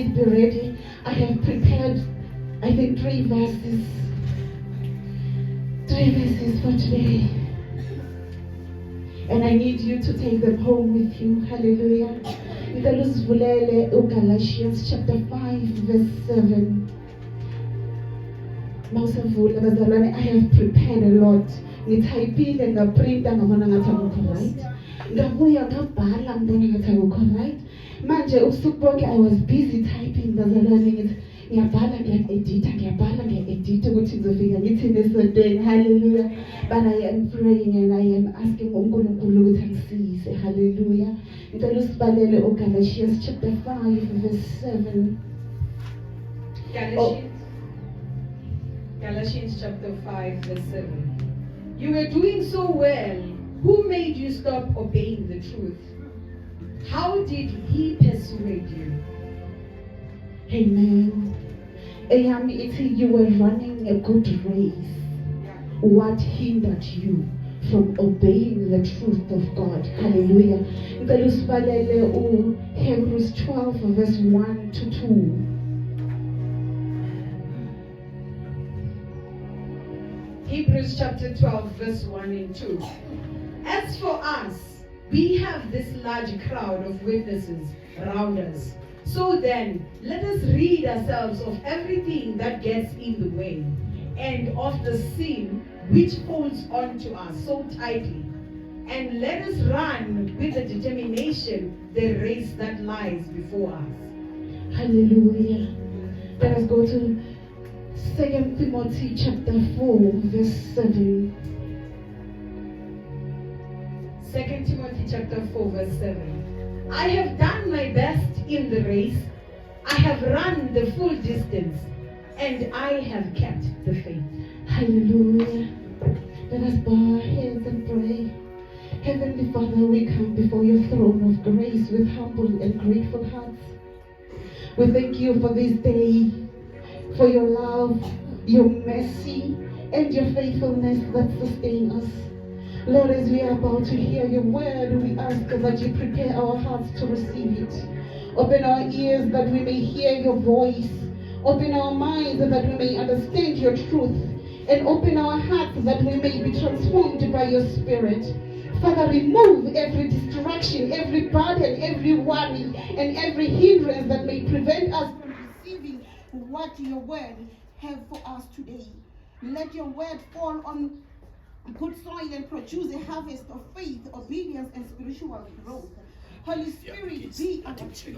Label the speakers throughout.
Speaker 1: please be ready. I have prepared, I think, 3 verses. 3 verses for today. And I need you to take them home with you. Hallelujah. Galatians chapter 5 verse 7. I have prepared a lot. Ngithayipile ngaprinta ngabona ngathi akukho right. Ngabuya ngabhala ngibona ngathi akukho right. Manje usuku bonke I was busy typing bazalwane ngithi ngiyabhala ngiya-edita ukuthi ngizofika ngithini esontweni. Hallelujah. But I am praying and I am asking uNkulunkulu ukuthi angisize. Hallelujah. Ngicela usibalele uGalatians chapter 5 verse 7.
Speaker 2: Galatians chapter 5 verse 7. You were doing so well. Who made you stop obeying the truth? How did he persuade you?
Speaker 1: Amen. You were running a good race. What hindered you from obeying the truth of God? Hallelujah. Hebrews 12 verse 1 to 2.
Speaker 2: Hebrews chapter 12 verse 1 and 2. As for us, we have this large crowd of witnesses around us. So then, let us rid ourselves of everything that gets in the way and of the sin which holds on to us so tightly. And let us run with the determination the race that lies before us.
Speaker 1: Hallelujah. Let us go to 2 Timothy chapter 4 verse 7.
Speaker 2: 2 Timothy chapter 4 verse 7. I have done my best in the race. I have run the full distance and I have kept the faith.
Speaker 1: Hallelujah. Let us bow our heads and pray. Heavenly Father, we come before your throne of grace with humble and grateful hearts. We thank you for this day, for your love, your mercy, and your faithfulness that sustain us. Lord, as we are about to hear your word, we ask that you prepare our hearts to receive it. Open our ears that we may hear your voice. Open our minds that we may understand your truth. And open our hearts that we may be transformed by your spirit. Father, remove every distraction, every burden, every worry, and every hindrance that may prevent us from receiving what your word have for us today. Let your word fall on good soil and produce a harvest of faith, obedience, and spiritual growth. Holy Spirit, be our teacher.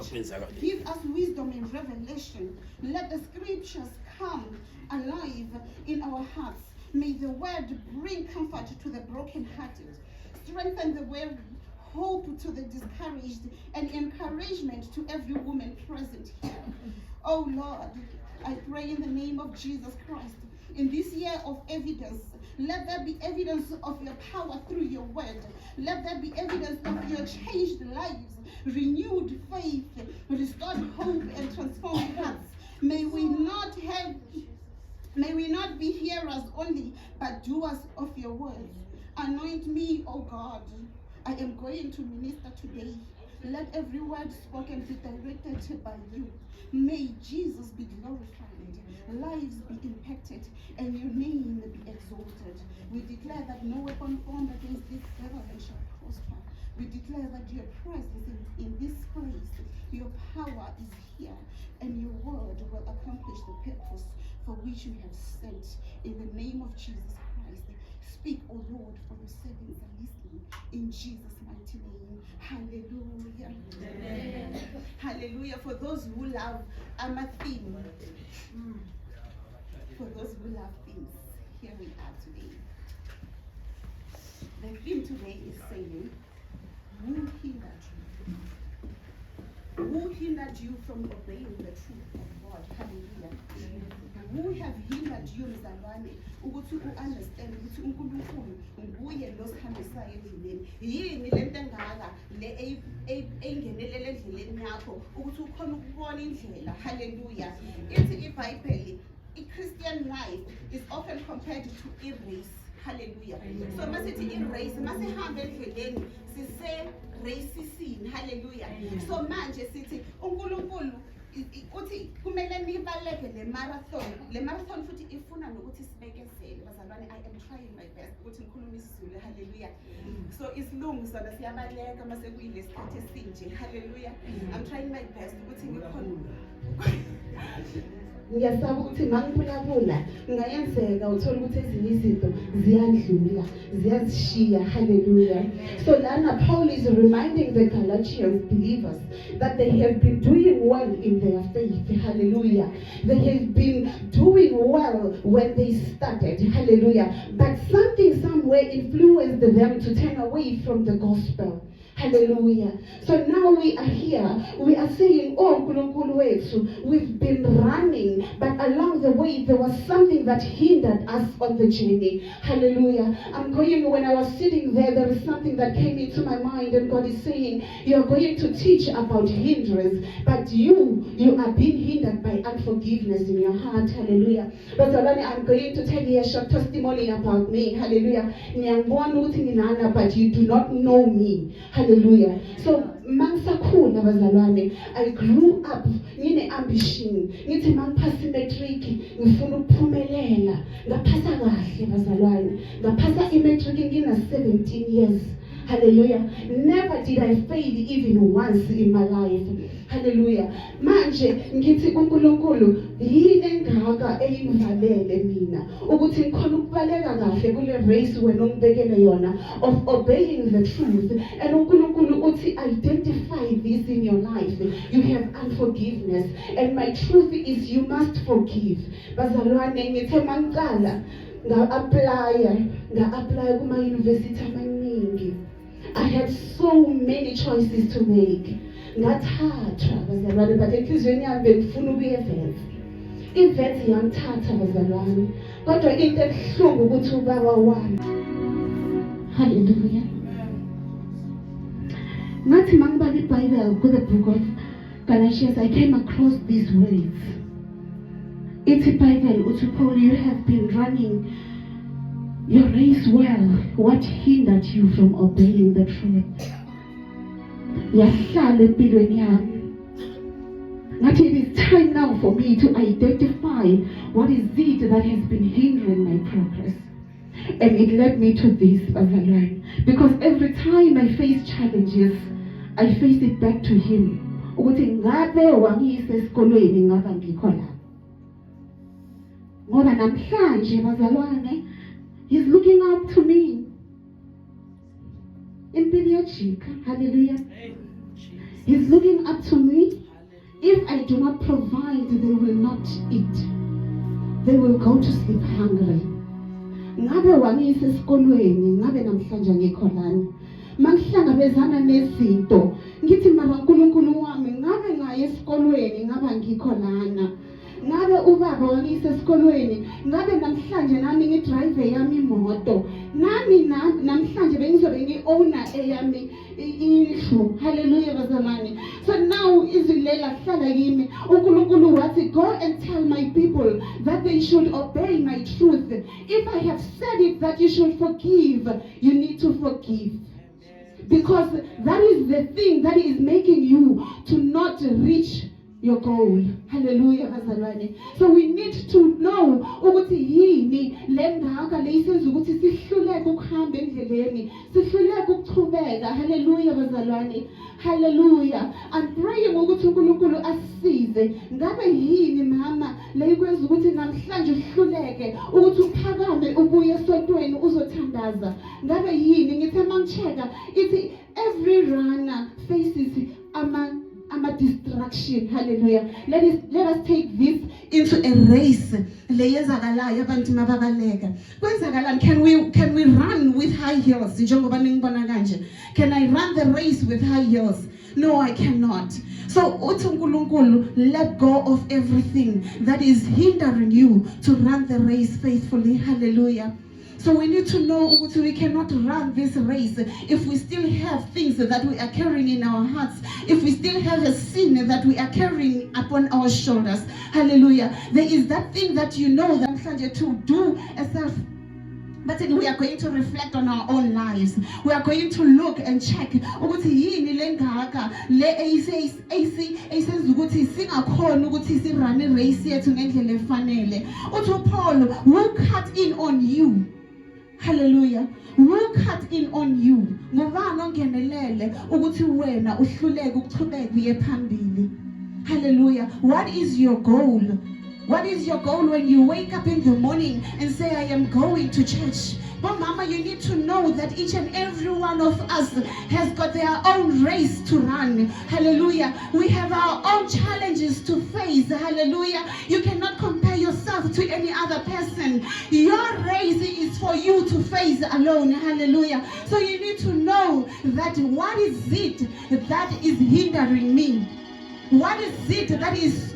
Speaker 1: Give us wisdom and revelation. Let the scriptures come alive in our hearts. May the word bring comfort to the brokenhearted, strengthen the weary, hope to the discouraged, and encouragement to every woman present here. Oh Lord, I pray in the name of Jesus Christ, in this year of evidence, let there be evidence of your power through your word. Let there be evidence of your changed lives, renewed faith, restored hope, and transformed hearts. May we not be hearers only, but doers of your words. Anoint me, O God. I am going to minister today. Let every word spoken be directed by you. May Jesus be glorified, lives be impacted, and your name be exalted. We declare that no weapon formed against this gathering shall prosper. We declare that your presence in this place, your power is here, and your word will accomplish the purpose for which you have sent. In the name of Jesus Christ, speak, O Lord, for your servants are listening. In Jesus' mighty name. Hallelujah. Amen. Hallelujah. For those who love theme. For those who love themes, here we are today. The theme today is saying, who hindered you? Who hindered you from obeying the truth of God? Hallelujah. Who have hindered you, mzalwane, ukuthi u-understand ukuthi uNkulunkulu nguye lo sihambisayo endleleni? Yini lento engaka le engenelele endleleni yakho ukuthi ukhona ukubona indlela? Hallelujah. Ithi iBhayibheli, i-Christian life is often compared to a race. Hallelujah. So masithi i-race, masihamba endleleni sise racisini. Hallelujah. So manje sithi uNkulunkulu
Speaker 3: kumele nibaleke le marathon futhi ifuna nokuthi sibekezele bazalwane. I am trying my best ukuthi ngikhulume isiZulu. Hallelujah. So isilungu sona siyabaleka mase kuyilesikhathi esinje. Hallelujah. I'm trying my best ukuthi ngikhulume.
Speaker 1: Ngiyasaba ukuthi mangiphulapula ngayenzeka uthola ukuthi ezinye izinto ziyadlula ziyazishiya. Hallelujah. So lana Paul is reminding the Galatians believers that they have been doing well in their faith. Hallelujah. They have been doing well when they started. Hallelujah. But something somewhere influenced them to turn away from the gospel. Hallelujah. So now we are here. We are saying, oh, Nkulunkulu wethu, we've been running, but along the way there was something that hindered us on the journey. Hallelujah. When I was sitting there is something that came into my mind, and God is saying, you're going to teach about hindrance, but you are being hindered by unforgiveness in your heart. Hallelujah. But I'm going to tell you a short testimony about me. Hallelujah. But you do not know me. Hallelujah. So mangisakhula bazalwane, I grew up ngine ambition ngithi mangiphasa imatric ngifuna ukuphumelela. Ngaphasa kahle bazalwane, ngaphasa imatric ngina 17 years. Hallelujah. Never did I fail even once in my life. Hallelujah. Manje ngithi uNkulunkulu yini engaka eyingivalele mina ukuthi ngikhona ukubaleka kahle kule race wena ongibekele yona of obeying the truth. And uNkulunkulu uthi identify this in your life. You have unforgiveness, and my truth is you must forgive. Bazalwane ngithe mangicala nga-apply kuma university amaningi. I had so many choices to make. Ngathatha bazalwane, but enhlizweni yami bengifuna ukuya eVets. iVets yangithatha bazalwane, kodwa into ebuhlungu ukuthi ubaba wami. Hallelujah. Ngathi mangibala iBhayibheli ku the book of Galatians, I came across these words. Ithi iBhayibheli uthi, Paul, you have been running your race well. What hindered you from obeying the truth? Yahlala empilweni yami. Ngathi it is time now for me to identify what is it that has been hindering my progress. And it led me to this, bazalwane, because every time I face challenges, I face it back to him. Ukuthi ngabe wangiyise esikolweni ngaba ngikho la. Ngoba namhlanje bazalwane, he's looking up to me. Impilo yajika. Hallelujah. He's looking up to me. If I do not provide, they will not eat. They will go to sleep hungry. Ngabe wangiyise esikolweni, ngabe namhlanje ngikho lana. Mangihlangabezana nezinto, ngithi mara uNkulunkulu wami, ngabe ngaye esikolweni, ngaba ngikho lana. Ngabe ubaba wangiyise esikolweni, ngabe namhlanje nami ngidrive yami imoto. Nami namhlanje bengizobe ngi-owner eyami indlu. Hallelujah bazalwane. So now izilela hlala kimi. uNkulunkulu wathi, go and tell my people that they should obey my truth. If I have said it that you should forgive, you need to forgive. Because that is the thing that is making you to not reach your goal. Hallelujah bazalwane. So we need to know ukuthi yini lengaka leyisenza ukuthi sihluleke ukuhamba endleleni, sihluleke ukuchubeka. Hallelujah bazalwane. Hallelujah. I'm praying ukuthi uNkulunkulu asisize. Ngabe yini mama leyikwenza ukuthi namhlanje uhluleke ukuthi uphakame ubuye esontweni uzothandaza? Ngabe yini? Ngithe mangicheka ithi every runner faces ama distraction. Hallelujah. Let us take this into a race. Leyenzakalayo abantu mababaleka. Kwenzakalani? Can we run with high heels? Njengoba ningibona kanje. Can I run the race with high heels? No, I cannot. So uthi uNkulunkulu, let go of everything that is hindering you to run the race faithfully. Hallelujah. So we need to know that we cannot run this race if we still have things that we are carrying in our hearts, if we still have a sin that we are carrying upon our shoulders. Hallelujah. There is that thing that you know that to do a
Speaker 3: But then we are going to reflect on our own lives. We are going to look and check ukuthi yini lengaka le esenza ukuthi singakhona ukuthi si run race yethu ngendlela efanele. Uthi Paul will cut in on you. Hallelujah. Will cut in on you. Ngubani ongenelele ukuthi wena uhluleke ukuchubeka uye phambili. Hallelujah. What is your goal? What is your goal when you wake up in the morning and say, I am going to church? But mama, you need to know that each and every one of us has got their own race to run. Hallelujah. We have our own challenges to face. Hallelujah. You cannot compare yourself to any other person. Your race is for you to face alone. Hallelujah. So you need to know that what is it that is hindering me? What is it that is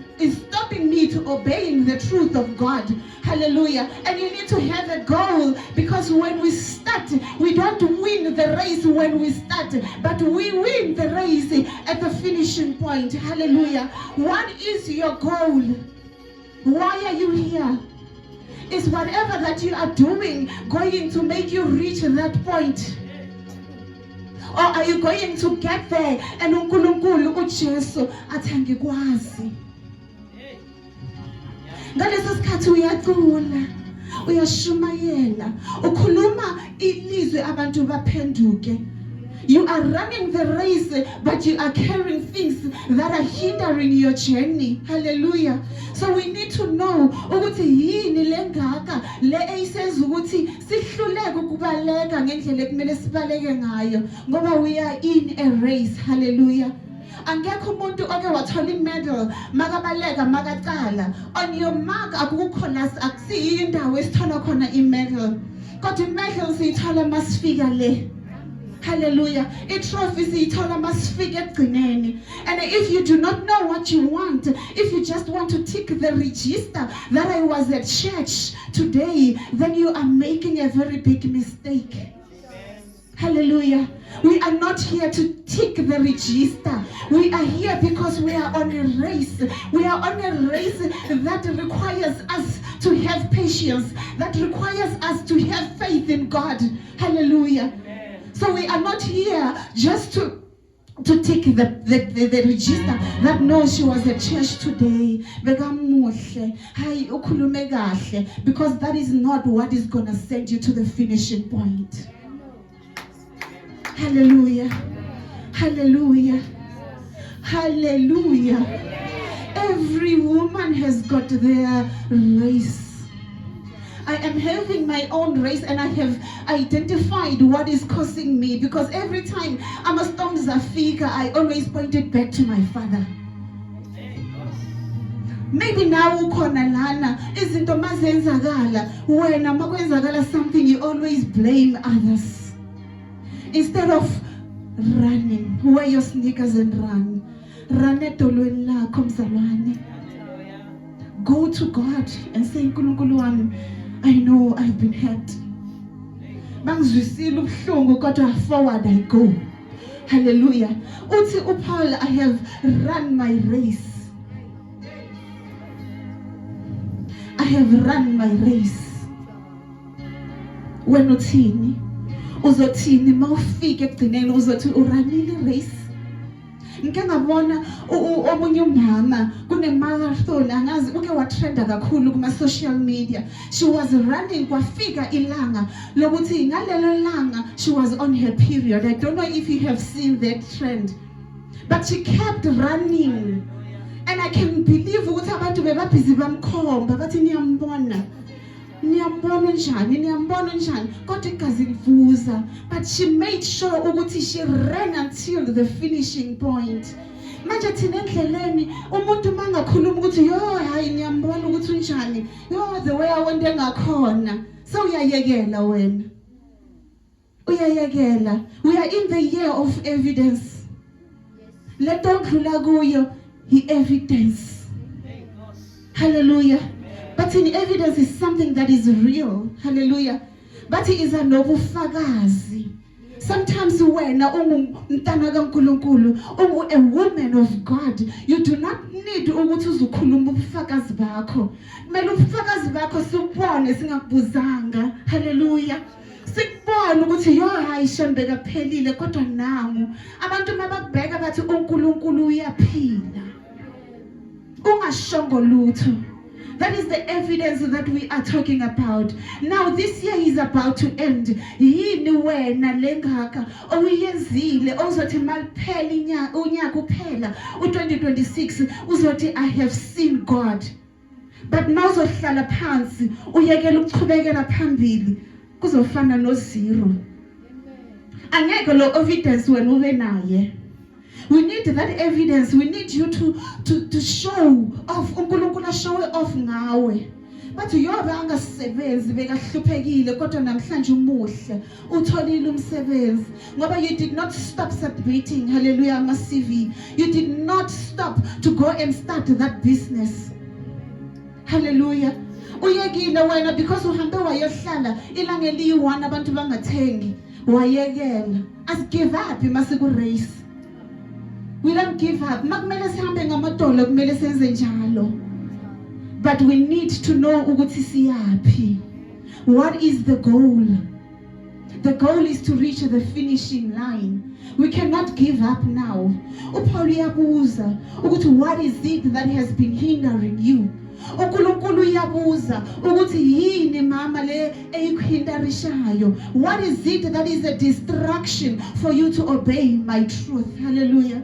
Speaker 3: stopping me to obeying the truth of God? Hallelujah. And you need to have a goal, because when we start, we don't win the race when we start, but we win the race at the finishing point. Hallelujah. What is your goal? Why are you here? Is whatever that you are doing going to make you reach that point? Or are you going to get there and uNkulunkulu uJesu athi angikwazi? Ngaleso sikhathi uyacula, uyashumayela, ukhuluma ilizwe abantu baphenduke. You are running the race, but you are carrying things that are hindering your journey. Hallelujah. So we need to know ukuthi yini lengaka le esenza ukuthi sihluleke ukubaleka ngendlela ekumele sibaleke ngayo, ngoba we are in a race. Hallelujah. Angekho umuntu oke wathola imedal makabaleka makaqala. On your mark akukho la akusiyo indawo esithola khona imedal. Kodwa imedal siyithola masifika le. Hallelujah. A trophy siyithola masifika egcineni. And if you do not know what you want, if you just want to tick the register that I was at church today, then you are making a very big mistake. Hallelujah. We are not here to tick the register. We are here because we are on a race. We are on a race that requires us to have patience, that requires us to have faith in God. Hallelujah. So we are not here just to tick the register that no, she was at church today, because that is not what is going to send you to the finishing point. Hallelujah. Hallelujah. Hallelujah. Every woman has got their race. I am having my own race, and I have identified what is causing me, because every time I'm a storm zafika, I always point it back to my father. Maybe now ukhona lana izinto mazenzakala, wena makwenzakala something, you always blame others instead of running. Wear your sneakers and run. Run edolweni lakho mzalwane. Go to God and say, Nkulunkulu wami, I know I've been hurt. Bangizwisile ubuhlungu kodwa forward I go. Hallelujah. Uthi uPaul, I have run my race. I have run my race. When uthini? Uzothini mawufika ekugcineni uzothi uranile race? Ngike ngabona omunye umama kune marathon, angazi uke watrenda kakhulu kuma social media. She was running kwafika ilanga lokuthi ngalelo langa she was on her period. I don't know if you have seen that trend, but she kept running, and I can believe ukuthi abantu bebabhizi bamkhomba bathi niyambona njani kodwa igazi livuza. But she made sure ukuthi she ran until the finishing point. Manje thina endleleni umuntu mangakhuluma ukuthi yo hayi niyambona ukuthi unjani, yo the way awende ngakhona, so uyayekela wena, uyayekela. We are in the year of evidence. Leto ndlula kuyo evidence. Hallelujah. But in evidence is something that is real. Hallelujah. But it is anobufakazi.
Speaker 1: Sometimes wena ungumntana kaNkulunkulu, a woman of God, you do not need ukuthi uzukhuluma ubufakazi bakho. Kumele ubufakazi bakho sibone singakubuzanga. Hallelujah. Sikubone ukuthi yo hayi shembe kaphelile kodwa namu abantu mababheka bathi uNkulunkulu uyaphila. Ungashongo lutho. That is the evidence that we are talking about. Now this year is about to end. Yini wena lengaka oyenzile ozothi maliphela unyaka uphela u2026 uzothi I have seen God. But now uzohlala phansi uyekela ukuchubekela phambili kuzofana no zero. Angeke lo evidence wena ube naye. We need that evidence. We need you to show off. uNkulunkulu show off ngawe. Bathi yoba angasebenzi bekahluphekile kodwa namhlanje umuhle utholile umsebenzi ngoba you did not stop submitting. Hallelujah, ama CV. You did not stop to go and start that business. Hallelujah. Uyekile wena because uhambe wayohlala ilanga eliyi1 abantu bangathengi wayekela. As give up masiku race. We don't give up. Makumele sihambe ngamadolo kumele senze njalo. But we need to know ukuthi siyaphi. What is the goal? The goal is to reach the finishing line. We cannot give up now. uPaul uyabuza ukuthi what is it that has been hindering you? uNkulunkulu uyabuza ukuthi yini mama le eyikuhindarishayo? What is it that is a distraction for you to obey my truth? Hallelujah.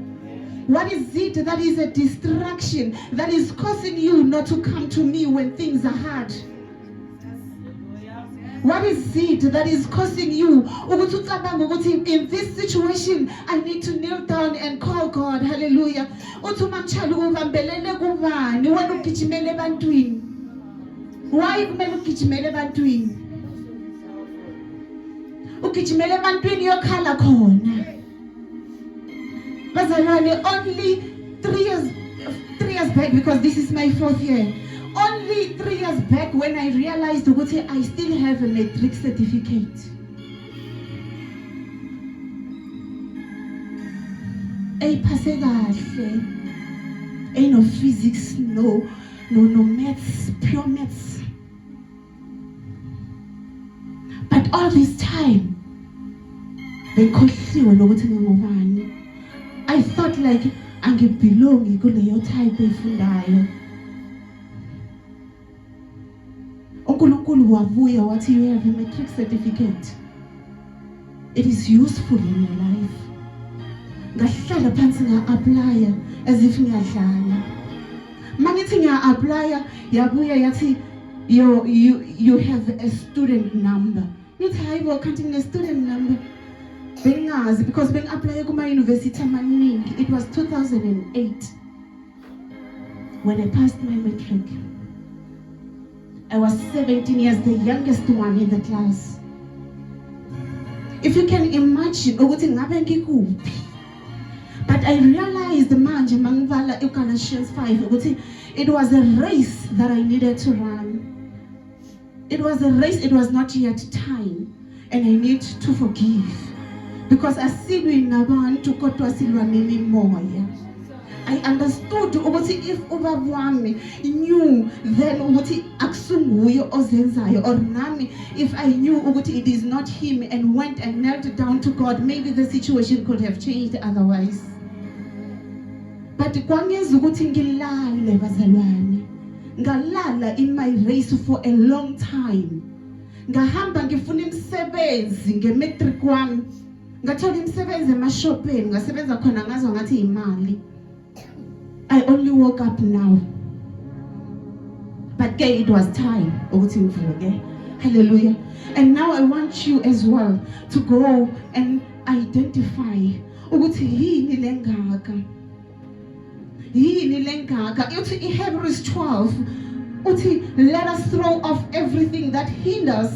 Speaker 1: What is it that is a distraction that is causing you not to come to me when things are hard? What is it that is causing you ukuthi ucabanga ukuthi in this situation I need to kneel down and call God? Hallelujah. Uthi mamchalo ubambelele kubani wena ugijimele ebantwini? Why kumele ugijimele ebantwini? Ugijimele ebantwini yokhala khona. Bazalwane, only 3 years back, because this is my 4th year. Only 3 years back when I realized that I still have a matric certificate. Passe kahle. Ain't no physics, no maths, pure maths. But all this time, bekhohliwe nokuthi ngingubani. I thought like angibelongi kuleyo type efundayo. uNkulunkulu wabuya wathi you have a matric certificate. It is useful in your life. Ngahlala phansi nga-apply as if ngiyadlala. Mangithi ngiya-apply yabuya yathi you have a student number. Ngithi hayibo kanti ngine student number. Bengazi because bengi-apply kuma university amaningi. It was 2008 when I passed my matric. I was 17 years, the youngest one in the class. If you can imagine, but I realized manje mangivala Galatians 5 it was a race that I needed to run. It was a race, it was not yet time, and I need to forgive because asilwi nabantu kodwa silwa nemimoya. I understood if ubaba wami knew then ukuthi akusunguye ozenzayo, or nami if I knew it is not him and went and knelt down to God, maybe the situation could have changed otherwise. But kwangenza ukuthi ngilale bazalwane, ngalala in my race for a long time. Ngahamba ngifuna imisebenzi ngemetric wami, ngathola imisebenzi emashopeni, ngasebenza khona ngazo ngathi imali. I only woke up now. But it was time. Hallelujah. And now I want you as well to go and identify. Yini lengaka. In Hebrews 12, let us throw off everything that hinders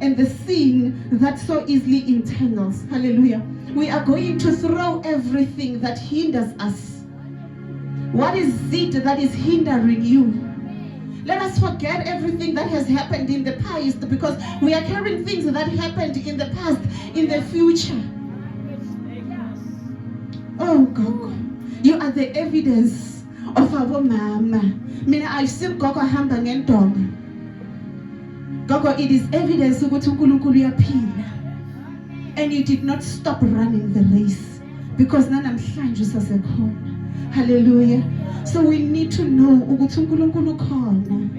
Speaker 1: and the sin that so easily entangles. Hallelujah. We are going to throw everything that hinders us. What is it that is hindering you? Let us forget everything that has happened in the past, because we are carrying things that happened in the past in the future.
Speaker 3: Oh Gogo, you are the evidence of our mama. Mina I've seen Gogo hamba ngendonga. Gogo, it is evidence ukuthi uNkulunkulu uyaphila. And you did not stop running the race because nanamhlanje usasekhona. Hallelujah. So we need to know ukuthi uNkulunkulu ukhona.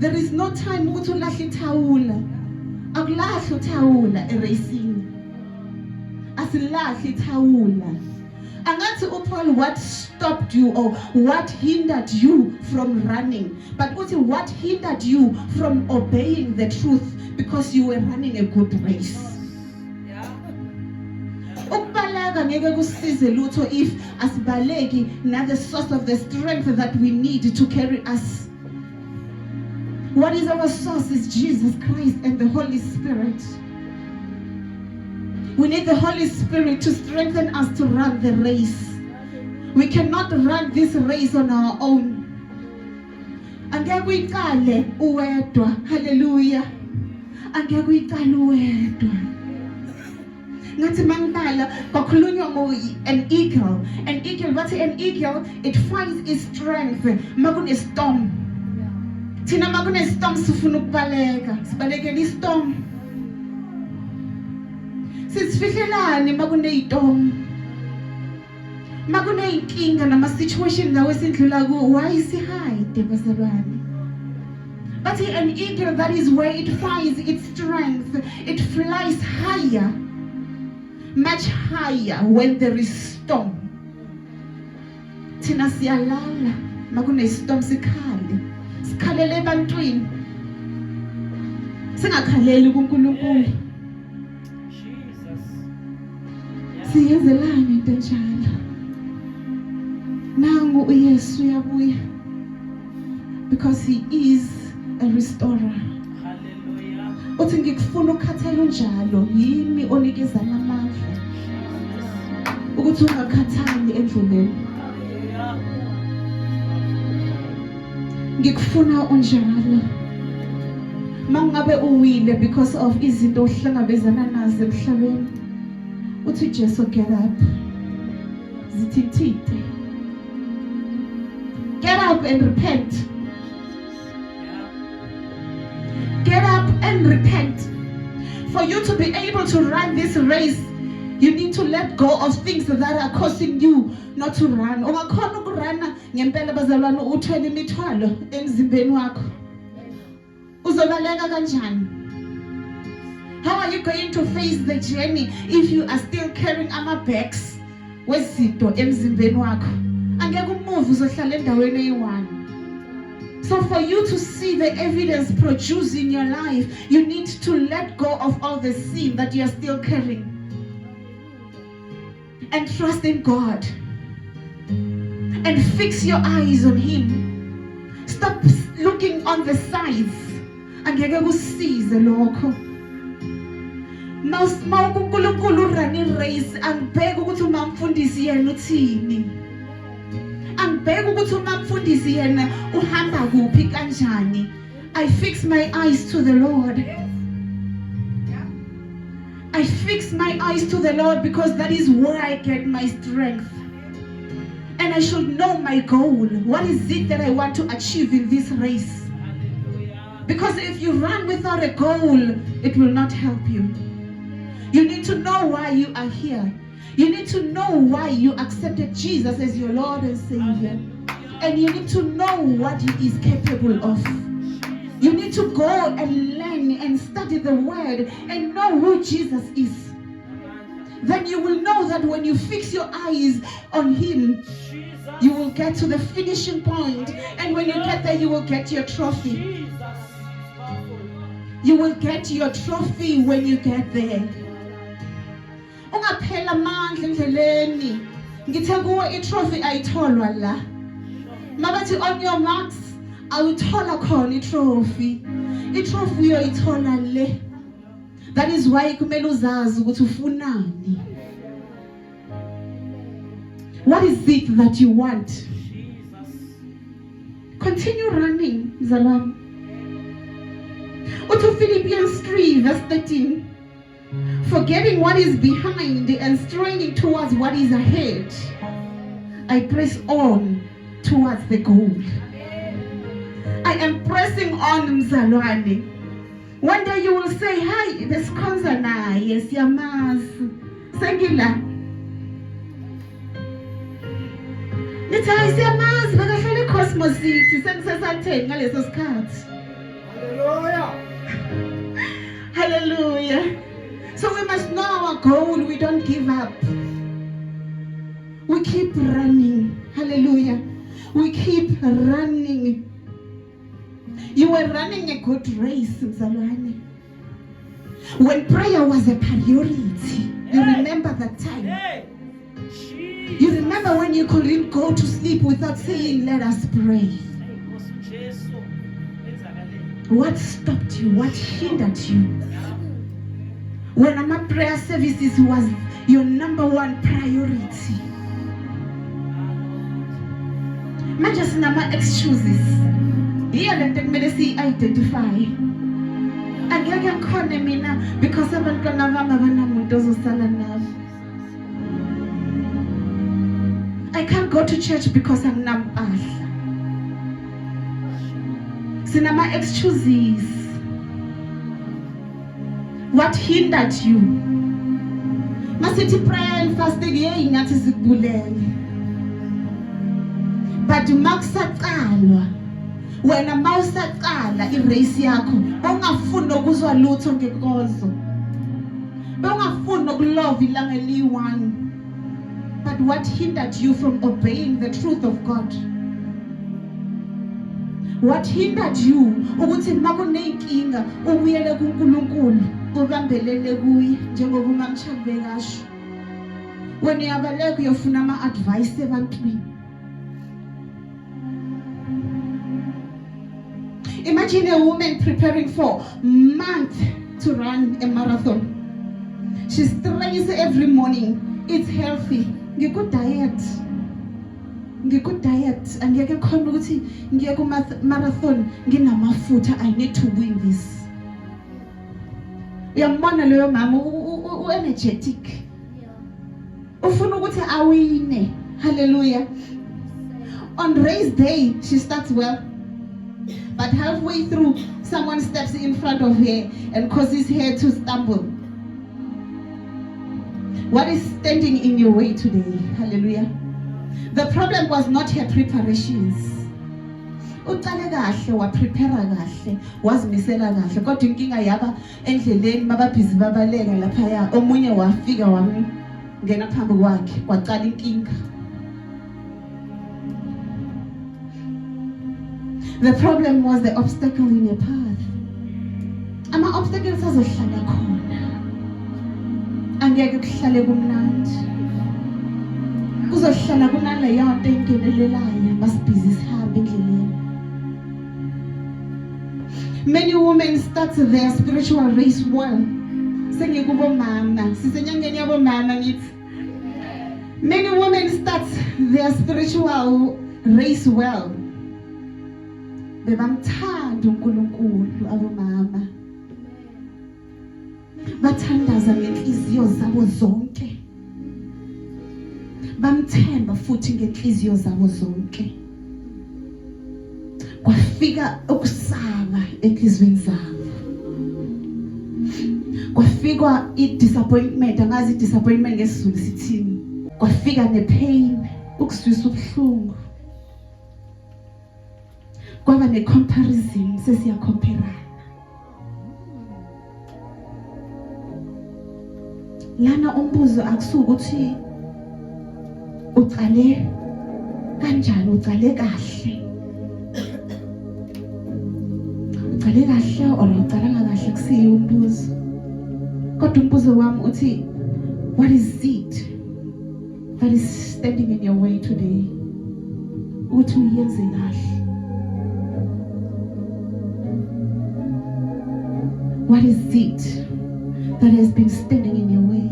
Speaker 3: There is no time ukuthi ulahle ithawula. Akulahle uthawula eracing. Asilahle ithawula. Angathi uPaul, what stopped you or what hindered you from running? But what hindered you from obeying the truth because you were running a good race? Ukubaleka ngeke kusize lutho if asibaleki na the source of the strength that we need to carry us. What is our source is Jesus Christ and the Holy Spirit. We need the Holy Spirit to strengthen us to run the race. We cannot run this race on our own. Angeke uyiqale uwedwa. Hallelujah. Angeke uyiqale uwedwa. Ngathi mangibala kwakhulunywa an eagle. An eagle, bathi an eagle, it finds its strength makune storm. Thina makune storm sifuna ukubaleka. Sibalekela istorm. Sisifihlelane makuneystorm. Makuneyinkinga nama situation lawo esindlula kuwo. Why sihide bazalwane? But an eagle, that is where it finds its strength. It flies higher. Much higher when there is storm. Thina siyalala makune storm sikhale. Sikhalele ebantwini. Singakhaleli kuNkulunkulu. Siyenzelani into enjalo? Nangu uYesu uyabuya because he is a restorer.
Speaker 4: Hallelujah.
Speaker 3: Uthi ngikufuna ukukhathela unjalo yimi onikeza amandla ukuthi ungakhathali endleleni. Ngikufuna unjalo. Mangabe uwile because of izinto ohlangabezana nazo emhlabeni. Uthi Jesu, get up. Zithithite. Get up and repent. Get up and repent. For you to be able to run this race, you need to let go of things that are causing you not to run. Ungakhona ukurana ngempela bazalwane uthwele imithwalo emzimbeni wakho. Uzobaleka kanjani? How are you going to face the journey if you are still carrying ama-bags wezinto emzimbeni wakho? Angeke umove uzohlala endaweni eyi-one. So for you to see the evidence produced in your life, you need to let go of all the sin that you are still carrying. And trust in God. And fix your eyes on Him. Stop looking on the sides. Angeke kusize lokho. MawukuNkulunkulu running race, angibheke ukuthi umamfundisi yena uthini. Angibheke ukuthi umamfundisi yena uhamba kuphi kanjani. I fix my eyes to the Lord. I fix my eyes to the Lord because that is where I get my strength. And I should know my goal. What is it that I want to achieve in this race? Because if you run without a goal, it will not help you. You need to know why you are here. You need to know why you accepted Jesus as your Lord and Savior. And you need to know what He is capable of. You need to go and learn and study the Word and know who Jesus is. Then you will know that when you fix your eyes on Him, you will get to the finishing point. And when you get there, you will get your trophy. You will get your trophy when you get there. Ungaphela amandla endleleni. Ngithe kuwe itrophy ayitholwa la. Mabathi on your marks, awuthola khona itrophy. Itrophy uyoyithola le. That is why kumele uzazi ukuthi ufunani. What is it that you want? Continue running, mzalwane. Uthi Philippians 3 verse 13.
Speaker 1: forgetting what is behind and straining towards what is ahead. I press on towards the goal. I am pressing on, mzalwane. One day you will say, hi, besikhonza naye siyamazi. Sengila. Nithi hayi siyamazi bekahlala eCosmos City sengisesatheni ngaleso sikhathi.
Speaker 4: Hallelujah.
Speaker 1: Hallelujah. So we must know our goal. We don't give up. We keep running. Hallelujah. We keep running. You were running a good race, mzalwane. When prayer was a priority, you remember that time. You remember when you couldn't go to sleep without saying, let us pray. What stopped you? What hindered you? When our prayer services was your number one priority. Manje sinama excuses. Here lento kumele si-identify. Angeke ngikhone mina because abantwana bami abanamuntu ozosala nabo. I can't go to church because anginampahla. Sinama excuses. What hindered you? Masithi prayer and fasting yeyi ngathi sikubulele. But makusaqalwa wena mawusaqala irace yakho ongafuni ukuzwa lutho ngekozo. Ongafuni ukulova ilanga eli1. But what hindered you from obeying the truth of God? What hindered you ukuthi makunenkinga ubuyele kuNkulunkulu ubambelele kuye njengoba uMamChambe kasho? When uyabaleka uyofuna ama advice ebantwini. Imagine a woman preparing for months to run a marathon. She strains every morning, eats healthy, good diet. Angeke khona ukuthi ngiye ku marathon nginamafutha. I need to win this. Uyambona leyo mama energetic. Ufuna ukuthi awine. Hallelujah. On race day she starts well. But halfway through, someone steps in front of her and causes her to stumble. What is standing in your way today? Hallelujah. The problem was not her preparations. Uqale kahle waprepare kahle, wazimisela kahle. Kodwa inkinga yaba endleleni mababhizi babaleka lapha ya. Omunye wafika wangena phambi kwakhe, kwaqala inkinga. The problem was the obstacle in your path. Ama obstacles azohlala khona. Angeke kuhlale kumnandi. Kuzohlala kunale yonto engenelelayo masibhizi sihambe endleleni. Many women start their spiritual race well. Sengikubo mama, sisenyangeni yabo mama ngithi. Many women start their spiritual race well. Bebamthanda uNkulunkulu abomama. Bathandaza ngenhliziyo zabo zonke. Bamthemba futhi ngenhliziyo zabo zonke. Kwafika ukusaba enhlizweni zabo. Kwafika i-disappointment, angazi i-disappointment ngesizulu sithini. Kwafika ne-pain, ukuswisa ubuhlungu. Kwaba ne-comparison, sesiyakhomparana. Lana umbuzo akusukuthi uqale kanjani, uqale kahle. Uqale kahle or uqalanga kahle kusiyo umbuzo. Kodwa umbuzo wami uthi, what is it that is standing in your way today? Uthi uyenze kahle. What is it that has been standing in your way?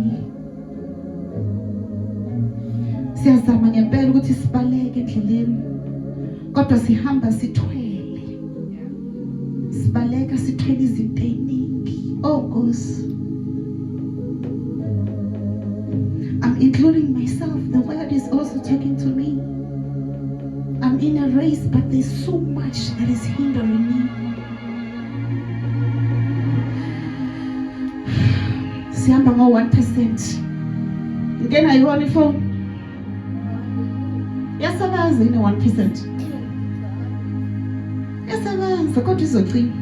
Speaker 1: Siyazama ngempela ukuthi sibaleke endleleni. Kodwa sihamba sithwele. Sibaleka sithwele izinto eziningi. Oh Nkosi. including myself, the word is also talking to me. I'm in a race, but there's so much that is hindering me. Sihamba ngo-1%. Ngena yona ifoni. Yasebenza yini 1%? Yasebenza kodwa izocima.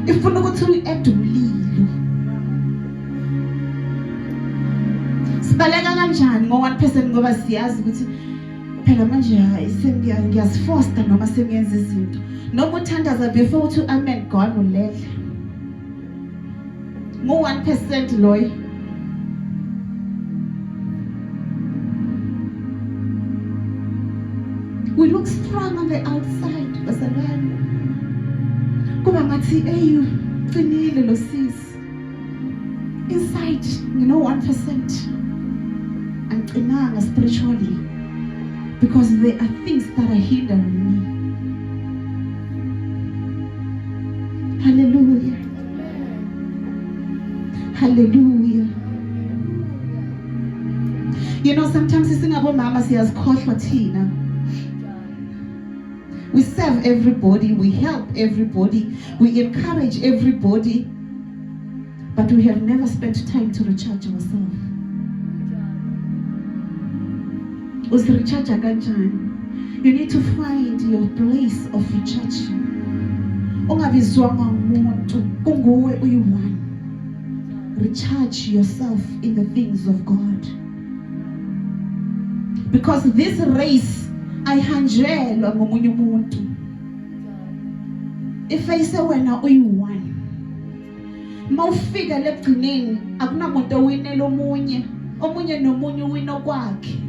Speaker 1: Ifuna ukuthi uyi-add umlilo. Sibaleka kanjani ngo-1% ngoba siyazi ukuthi phela manje hayi ngiyazifosta noma sengiyenza izinto. Noma uthandaza before uthi amen gone ulele. Ngo-1% loyo. We look strong on the outside, bazalwane. Kuba ngathi eyu qinile lo sisi. Inside, 1%. Angiqinanga spiritually because there are things that are hindering me. Hallelujah. Hallelujah. Sometimes singabomama siyazikhohlwa thina. We serve everybody, we help everybody, we encourage everybody, but we have never spent time to recharge ourselves. Usiricharge kanjani? You need to find your place of recharging. Ungabizwanga umuntu, unguwe uyi-one. Recharge yourself in the things of God. Because this race ayihanjelwa ngomunye umuntu. Ifayise wena uyi-one. Mawufika lekugcineni akunamuntu owinela omunye nomunye uwina kwakhe.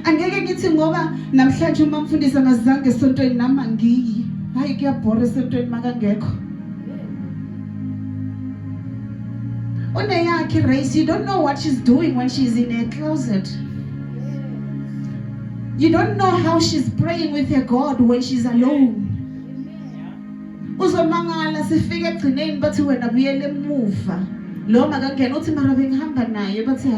Speaker 1: Angeke ngithi ngoba namhlanje uma mfundisa ngazange esontweni nami angiyi. Hayi kuyabhora esontweni makangekho. Uneyakhe race, you don't know what she's doing when she's in her closet. You don't know how she's praying with her God when she's alone. Uzomangala sifike egcineni bathi wena buyele emuva. Lo makangena uthi mara bengihamba naye bathi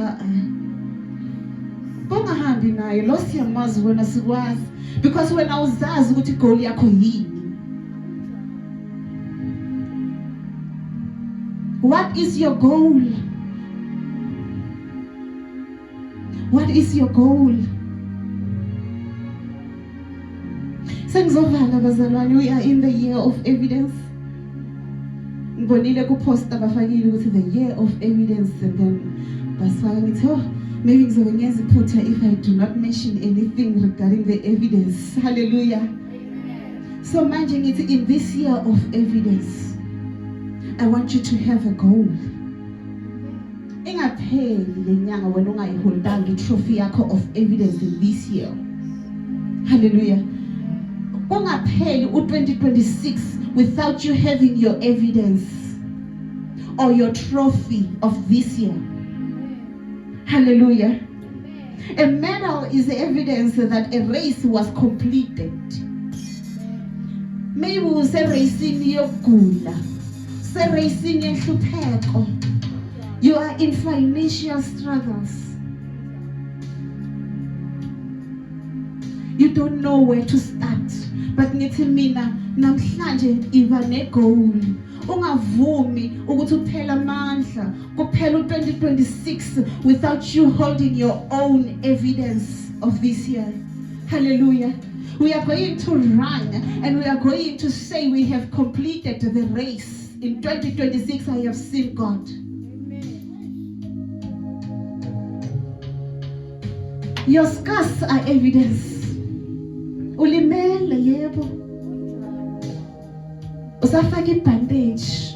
Speaker 1: bongahambi naye lo siyamazi wena sikwazi because wena uzazi ukuthi goal yakho yini. What is your goal? What is your goal? Sengizovala bazalwane, we are in the year of evidence. Ngibonile kuposta bafakile ukuthi the year of evidence and then basifaka ngithi maybe ngizobe ngenza iphutha if I do not mention anything regarding the evidence. Hallelujah. Amen. So manje ngithi in this year of evidence I want you to have a goal. Ingapheli lenyanga wena ungayiholdanga itrophy yakho of evidence in this year. Hallelujah. Ungapheli u-2026 without you having your evidence or your trophy of this year. Hallelujah. A medal is evidence that a race was completed. Maybe we say racing yokugula. Racing yenhlupheko. You are in financial struggles. You don't know where to start. But ngithi mina namhlanje iba negoal. Ungavumi ukuthi uphela amandla kuphela u-2026 without you holding your own evidence of this year. Hallelujah. We are going to run and we are going to say we have completed the race. In 2026, I have seen God. Amen. Your scars are evidence. Ulimele yebo. Usafaka ibandage.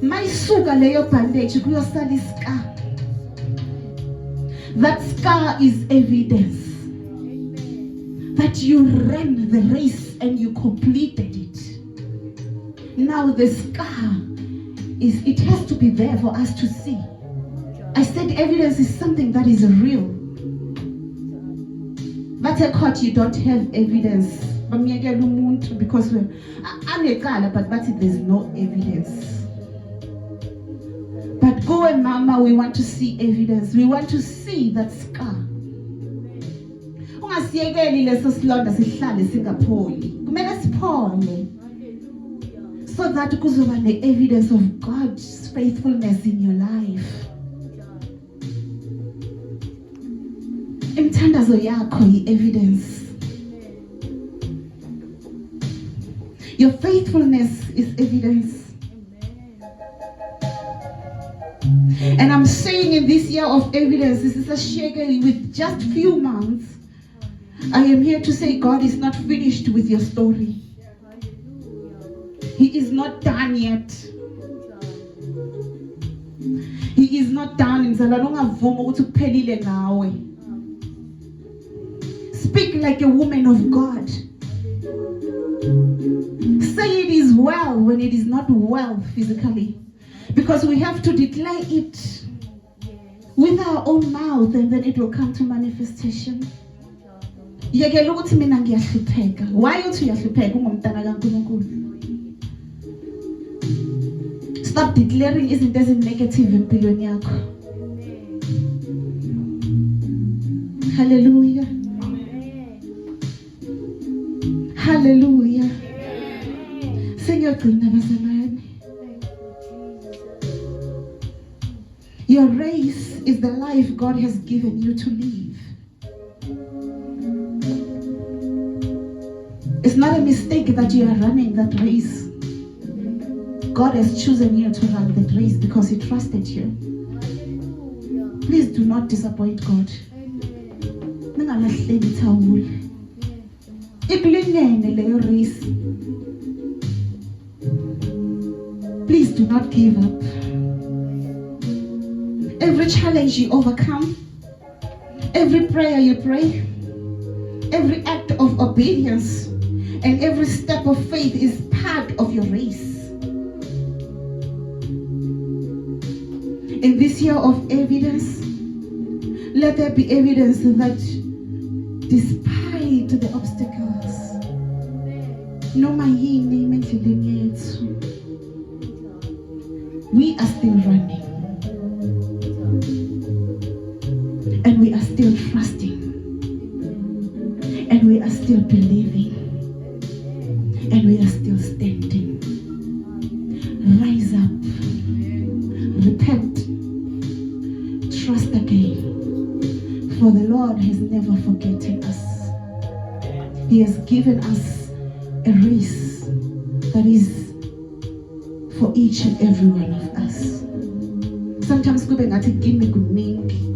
Speaker 1: Mayisuka leyo bandage kuyosala iscar. That scar is evidence that you ran the race and you completed it. Now the scar it has to be there for us to see. I said evidence is something that is real. But at court you don't have evidence. bamyekela umuntu because anecala but bathi there's no evidence. But go and mama, we want to see evidence. We want to see that scar. Ungasiyekeli leso silonda sihlale singapholi. Kumele siphole. So that kuzoba the evidence of God's faithfulness in your life. Imthandazo yakho yi-evidence. Your faithfulness is evidence. And I'm saying in this year of evidence, this is a shege with just few months. I am here to say God is not finished with your story. He is not done yet. He is not done. Speak like a woman of God. Say it is well when it is not well physically. Because we have to declare it with our own mouth and then it will come to manifestation. Why you stop declaring isn't as negative in yakho. Hallelujah. Hallelujah. Señor, your race is the life God has given you to live. It's not a mistake that you are running that race. God has chosen you to run that race because He trusted you. Please do not disappoint God. Please do not give up. Every challenge you overcome, every prayer you pray, every act of obedience, and every step of faith is part of your race. In this year of evidence, let there be evidence that despite the obstacles, we are still running. And we are still trusting. And we are still believing. And we are still standing. Rise up. Repent. Trust again. For the Lord has never forgotten us. He has given us a race that is for each and every one of us. Sometimes kube ngathi kimi kuningi.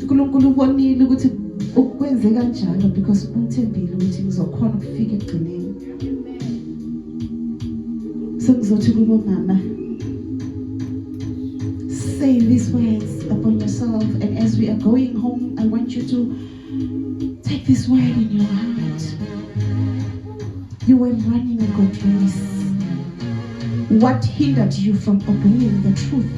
Speaker 1: uNkulunkulu ubonile ukuthi ukwenze kanjalo because umthembile ukuthi ngizokhona ukufika ekugcineni. So ngizothi kubo mama, say these words upon yourself, and as we are going home, I want you to take this word in your heart. You were running a good race. What hindered you from obeying the truth?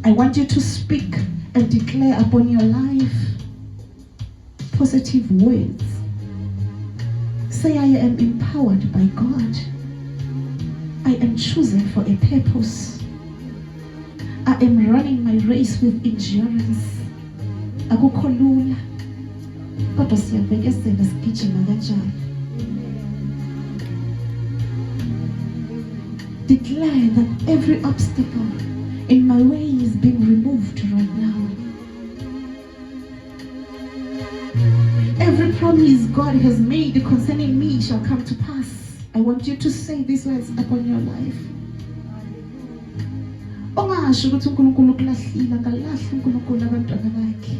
Speaker 1: I want you to speak and declare upon your life positive words. Say, I am empowered by God. I am chosen for a purpose. I am running my race with endurance. Akukho lula. Kodwa siyabekezela sigijima kanjalo. Declare that every obstacle in my way is being removed right now. Every promise God has made concerning me shall come to pass. I want you to say these words upon your life. Ungasho ukuthi uNkulunkulu ukulahlile, akalahli uNkulunkulu abantwana bakhe.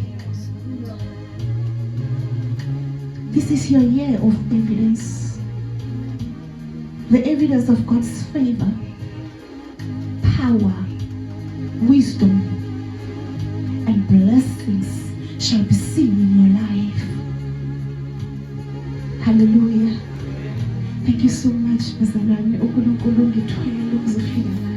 Speaker 1: This is your year of evidence. The evidence of God's favor, power, wisdom, and blessings shall be seen in your life. Hallelujah. Thank you so much, Bazalwane. uNkulunkulu ngithwele ukuzofika la.